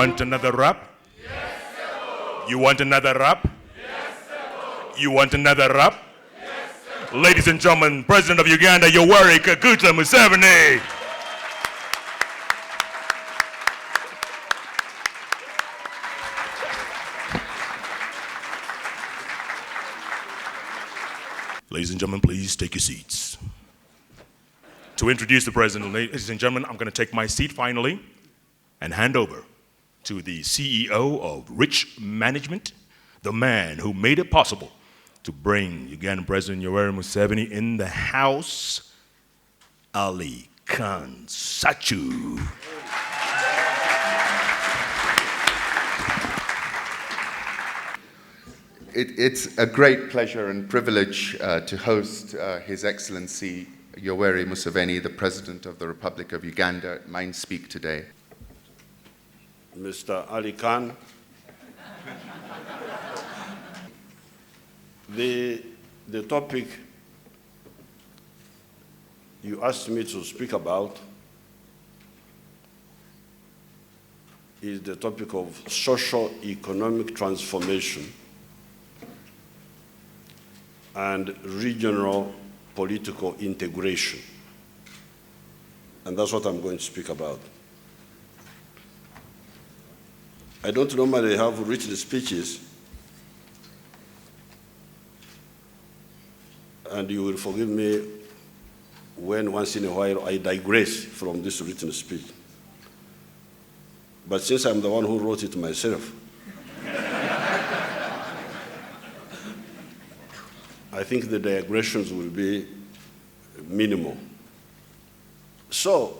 want another rap? Yes, sir. You want another rap? Yes, sir. You want another rap? Yes, sir. Ladies and gentlemen, President of Uganda, Yoweri Kaguta Museveni. Ladies and gentlemen, please take your seats. To introduce the President, ladies and gentlemen, I'm going to take my seat finally and hand over to the CEO of Rich Management, the man who made it possible to bring Ugandan President Yoweri Museveni in the house, Ali Khan Sachu. It's a great pleasure and privilege to host His Excellency Yoweri Museveni, the President of the Republic of Uganda, at Mind Speak today. Mr. Ali Khan, the topic you asked me to speak about is the topic of socio-economic transformation and regional political integration. And that's what I'm going to speak about. I don't normally have written speeches, and you will forgive me when once in a while I digress from this written speech. But since I'm the one who wrote it myself, I think the digressions will be minimal. So,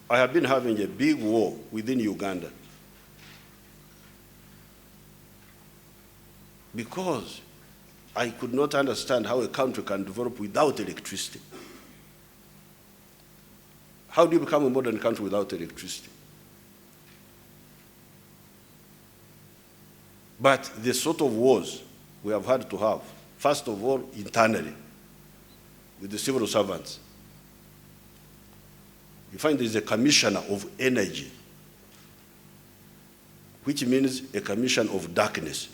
I have been having a big war within Uganda because I could not understand how a country can develop without electricity. How do you become a modern country without electricity? But the sort of wars we have had to have, first of all, internally, with the civil servants. You find there is a commissioner of energy, which means a commission of darkness.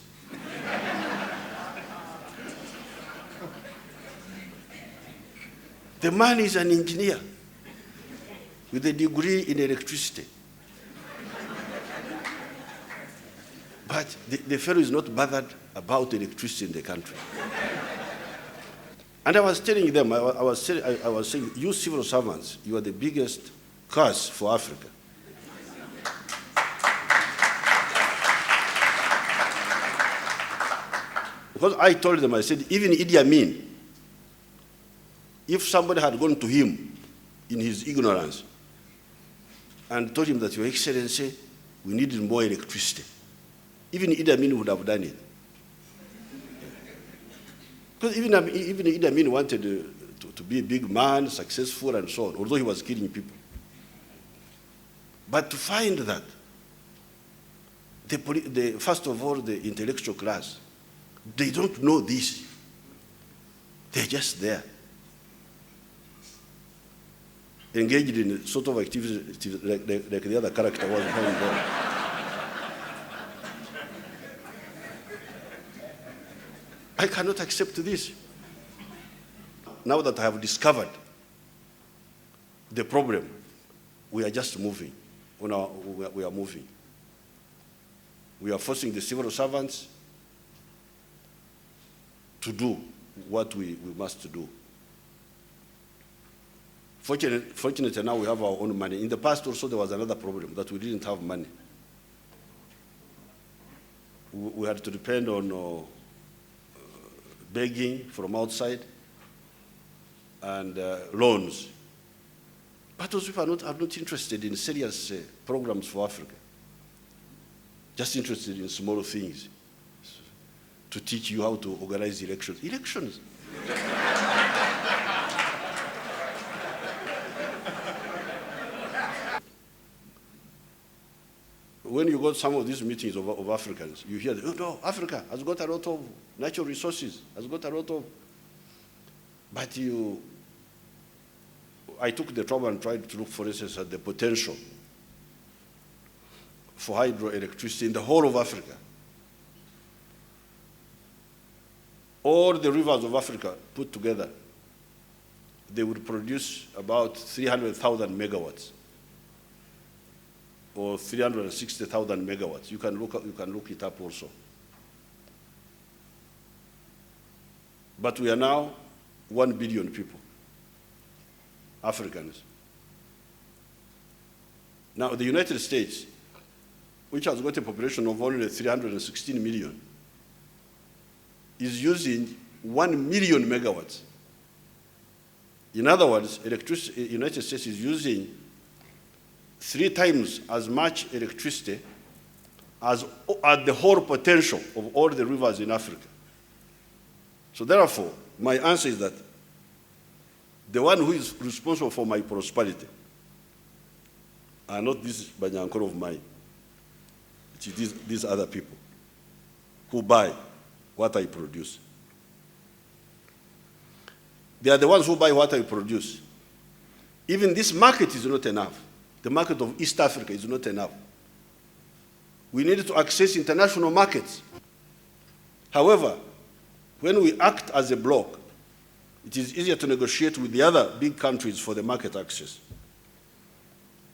The man is an engineer with a degree in electricity. But the fellow is not bothered about electricity in the country. And I was telling them, I was saying, you civil servants, you are the biggest curse for Africa. Because I told them, I said, even Idi Amin, if somebody had gone to him in his ignorance and told him that, Your Excellency, we needed more electricity, even Idi Amin would have done it. Because even Idi Amin wanted to be a big man, successful, and so on, although he was killing people. But to find that, first of all, the intellectual class, they don't know this. They're just there, engaged in sort of activities like the other character was behind there. I cannot accept this. Now that I have discovered the problem, we are just moving. We are moving. We are forcing the civil servants to do what we must do. Fortunately, now we have our own money. In the past also there was another problem, that we didn't have money. We had to depend on begging from outside and loans. But those people are not interested in serious programs for Africa. Just interested in small things to teach you how to organize elections. Elections. When you go to some of these meetings of Africans, you hear, oh no, Africa has got a lot of natural resources, has got a lot of, but I took the trouble and tried to look, for instance, at the potential for hydroelectricity in the whole of Africa. All the rivers of Africa put together, they would produce about 300,000 megawatts or 360,000 megawatts. You can look it up also. But we are now 1 billion people, Africans. Now, the United States, which has got a population of only 316 million, is using 1 million megawatts. In other words, United States is using 3 times as much electricity as the whole potential of all the rivers in Africa. So therefore, my answer is that the one who is responsible for my prosperity are not this Banyankoro of mine. It is these other people who buy what I produce. They are the ones who buy what I produce. Even this market is not enough. The market of East Africa is not enough. We need to access international markets. However, when we act as a bloc, it is easier to negotiate with the other big countries for the market access.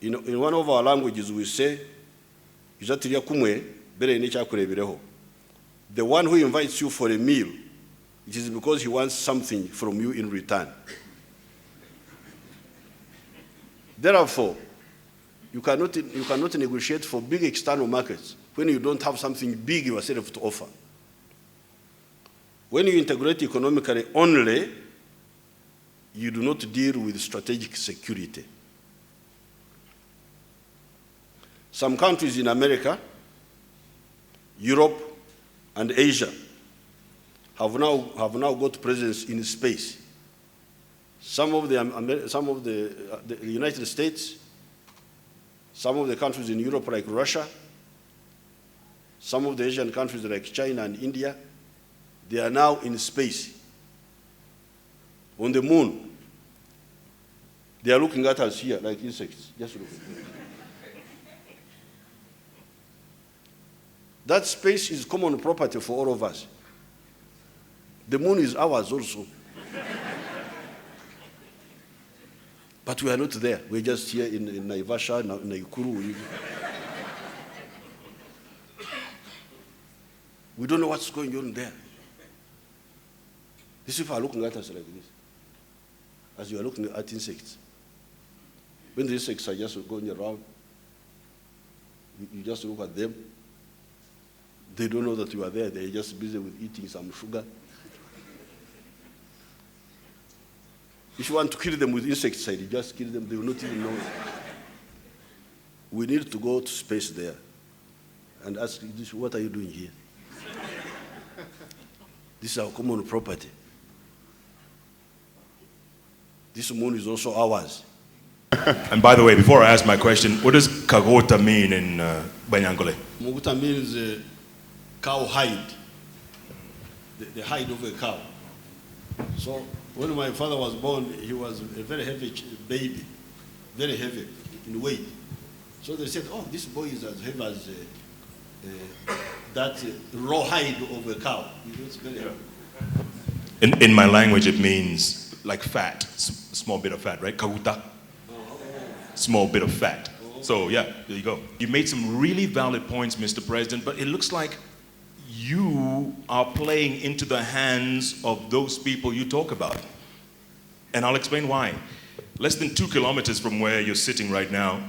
In one of our languages, we say, the one who invites you for a meal, it is because he wants something from you in return. Therefore, you cannot negotiate for big external markets when you don't have something big yourself to offer. When you integrate economically only, you do not deal with strategic security. Some countries in America, Europe, and Asia have now got presence in space. Some of the United States, some of the countries in Europe like Russia, some of the Asian countries like China and India, they are now in space. On the moon, they are looking at us here like insects. Just look. That space is common property for all of us. The moon is ours also. But we are not there. We're just here in Naivasha, Naikuru. We don't know what's going on there. These people are looking at us like this, as you are looking at insects. When the insects are just going around, you just look at them. They don't know that you are there. They're just busy with eating some sugar. If you want to kill them with insecticide, you just kill them. They will not even know. We need to go to space there and ask, what are you doing here? This is our common property. This moon is also ours. And by the way, before I ask my question, what does Kaguta mean in Banyankole? Kaguta means cow hide, the hide of a cow. So when my father was born, he was a very heavy baby, very heavy in weight. So they said, oh, this boy is as heavy as that raw hide of a cow. It's very heavy. In my language, it means like fat, small bit of fat, right? Kaguta, small bit of fat. So yeah, there you go. You made some really valid points, Mr. President, but it looks like you are playing into the hands of those people you talk about. And I'll explain why. Less than 2 kilometers from where you're sitting right now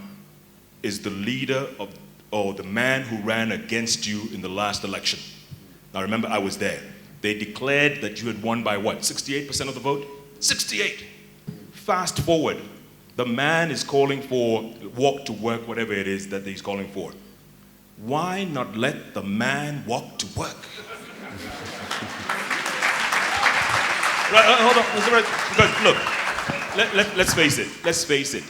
is the leader of, or the man who ran against you in the last election. Now remember, I was there. They declared that you had won by what, 68% of the vote? 68. Fast forward, the man is calling for walk to work, whatever it is that he's calling for. Why not let the man walk to work? Hold on, Mr. President, because look, let's face it.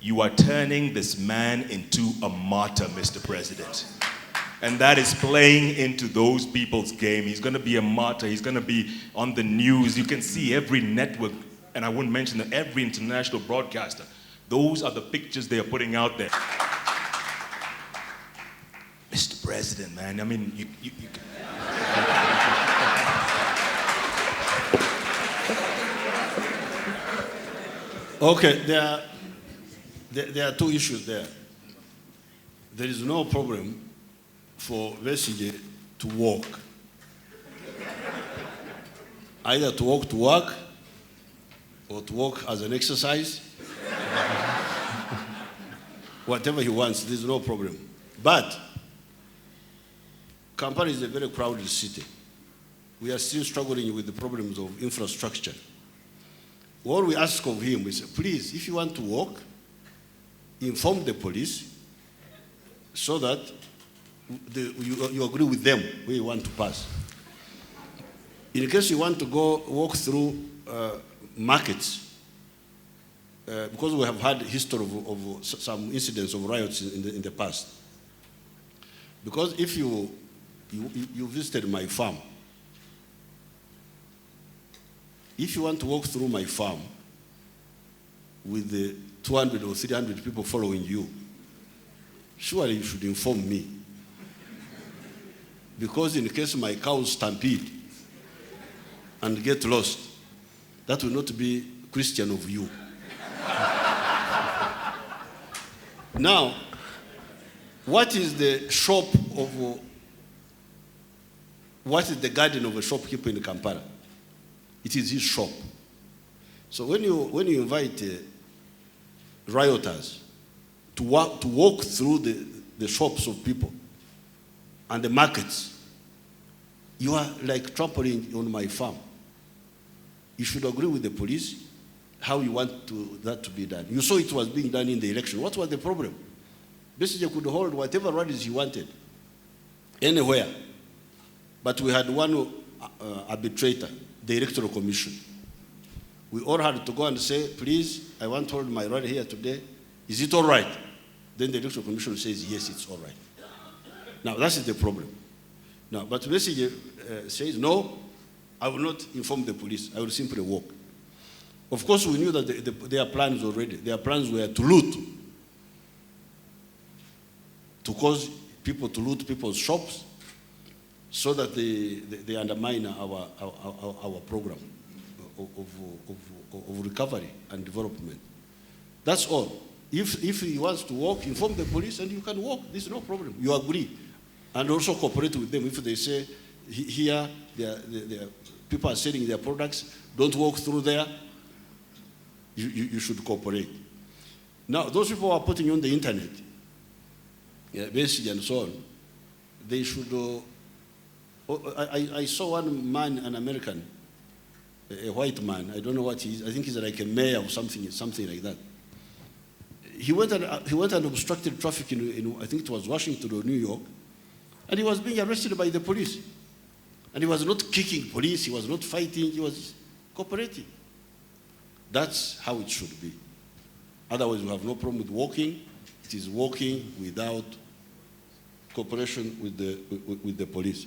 You are turning this man into a martyr, Mr. President. And that is playing into those people's game. He's going to be a martyr. He's going to be on the news. You can see every network, and I wouldn't mention that, every international broadcaster. Those are the pictures they are putting out there. president, man. I mean, you Okay, there are two issues there. There is no problem for Besigye to walk. Either to walk to work or to walk as an exercise. Whatever he wants, there's no problem. But Kampala is a very crowded city. We are still struggling with the problems of infrastructure. What we ask of him is, please, if you want to walk, inform the police so that you agree with them where you want to pass. In case you want to go walk through markets, because we have had history of some incidents of riots in the past. Because if you visited my farm, if you want to walk through my farm with the 200 or 300 people following you, surely you should inform me. Because in case my cows stampede and get lost, that will not be Christian of you. Now, what is the shop of, what is the garden of a shopkeeper in Kampala? It is his shop. So when you invite rioters to walk through the shops of people and the markets, you are like trampling on my farm. You should agree with the police how you want that to be done. You saw it was being done in the election. What was the problem? Besigye could hold whatever rallies he wanted, anywhere. But we had one arbitrator, the Electoral Commission. We all had to go and say, please, I want to hold my rally here today. Is it all right? Then the Electoral Commission says, yes, it's all right. Now, that's the problem. Now, but Besigye says, no, I will not inform the police. I will simply walk. Of course, we knew that their plans already. Their plans were to loot, to cause people to loot people's shops so that they undermine our program of recovery and development. That's all. If he wants to walk, inform the police and you can walk. There's no problem. You agree. And also cooperate with them. If they say, here, people are selling their products, don't walk through there, you should cooperate. Now, those people who are putting on the internet, Besigye and so on, they should... I saw one man, an American, a white man, I don't know what he is, I think he's like a mayor or something like that. He went and obstructed traffic in I think it was Washington or New York, and he was being arrested by the police. And he was not kicking police, he was not fighting, he was cooperating. That's how it should be. Otherwise, we have no problem with walking. It is walking without cooperation with the police.